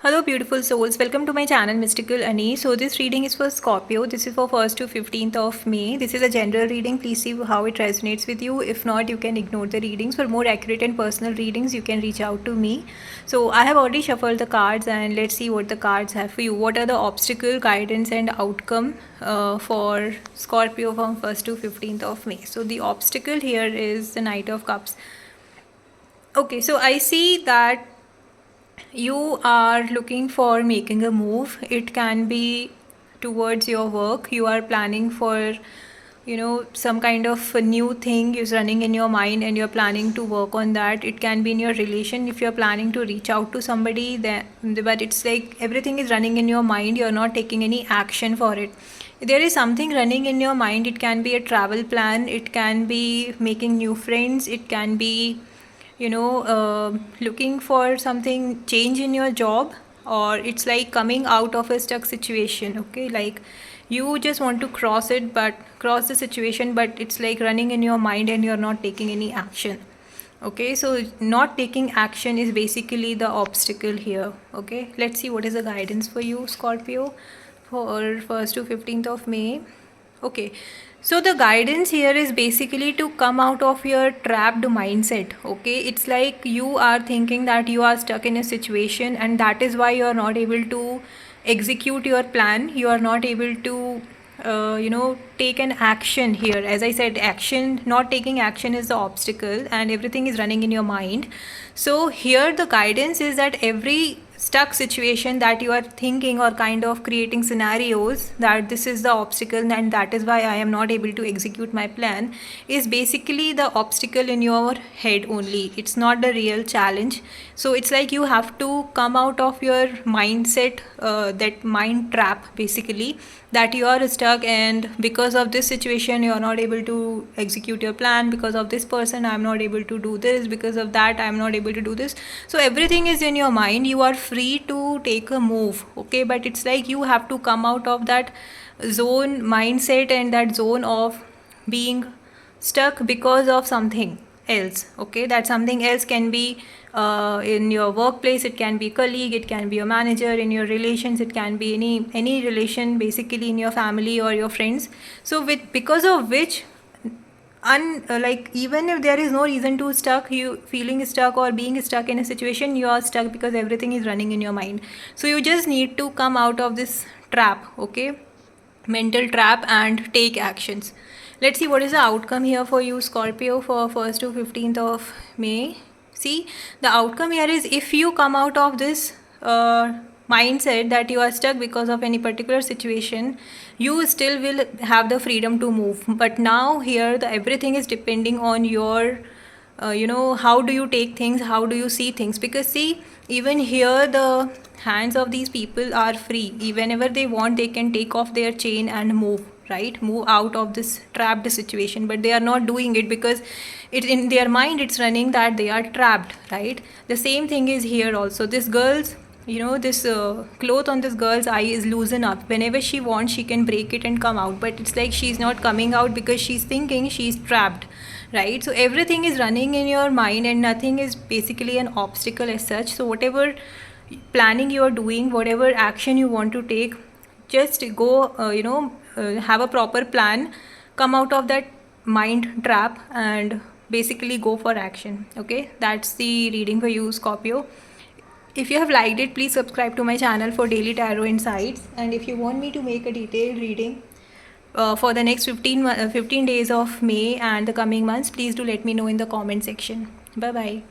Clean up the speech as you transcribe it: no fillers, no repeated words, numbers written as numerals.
Hello beautiful souls, welcome to my channel Mystical Ani. So this reading is for Scorpio. This is for 1st to 15th of May. This is a general reading. Please see how it resonates with you. If not, you can ignore the readings. For more accurate and personal readings, you can reach out to me. So I have already shuffled the cards and let's see what the cards have for you. What are the obstacle, guidance and outcome for Scorpio from 1st to 15th of May. So the obstacle here is the Knight of Cups. Okay, so I see that you are looking for making a move. It can be towards your work. You are planning for some kind of a new thing is running in your mind and you're planning to work on that. It can be in your relation if you're planning to reach out to somebody, then but it's like everything is running in your mind, you're not taking any action for it. There is something running in your mind. It can be a travel plan, it can be making new friends, it can be looking for something change in your job, or it's like coming out of a stuck situation. Okay, like you just want to cross the situation, but it's like running in your mind and you're not taking any action. Okay, so not taking action is basically the obstacle here. Okay, let's see what is the guidance for you, Scorpio, for 1st to 15th of May. Okay, so the guidance here is basically to come out of your trapped mindset. Okay, it's like you are thinking that you are stuck in a situation and that is why you are not able to execute your plan. You are not able to take an action here. As I said, action, not taking action is the obstacle and everything is running in your mind. So here the guidance is that every stuck situation that you are thinking or kind of creating scenarios that this is the obstacle and that is why I am not able to execute my plan, is basically the obstacle in your head only. It's not the real challenge. So it's like you have to come out of your mindset, that mind trap basically, that you are stuck and because of this situation you are not able to execute your plan. Because of this person I am not able to do this, because of that I am not able to do this. So everything is in your mind. You are free to take a move. Okay, but it's like you have to come out of that zone mindset and that zone of being stuck because of something else. Okay, that something else can be in your workplace, it can be colleague, it can be your manager, in your relations, it can be any relation basically, in your family or your friends. So because of which like even if there is no reason to stuck, you feeling stuck or being stuck in a situation, you are stuck because everything is running in your mind. So you just need to come out of this trap. Okay, mental trap, and take actions. Let's see what is the outcome here for you, Scorpio, for 1st to 15th of May. See, the outcome here is if you come out of this mindset that you are stuck because of any particular situation, you still will have the freedom to move. But now here everything is depending on your how do you take things, how do you see things. Because see, even here the hands of these people are free. Whenever they want, they can take off their chain and move, right, move out of this trapped situation. But they are not doing it because it in their mind it's running that they are trapped, right? The same thing is here also. This girl's this cloth on this girl's eye is loosen up. Whenever she wants, she can break it and come out, but it's like she's not coming out because she's thinking she's trapped, right? So everything is running in your mind and nothing is basically an obstacle as such. So whatever planning you are doing, whatever action you want to take, just go have a proper plan, come out of that mind trap and basically go for action. Okay, that's the reading for you, Scorpio. If you have liked it, please subscribe to my channel for daily tarot insights. And if you want me to make a detailed reading for the next 15 days of May and the coming months, please do let me know in the comment section. Bye bye.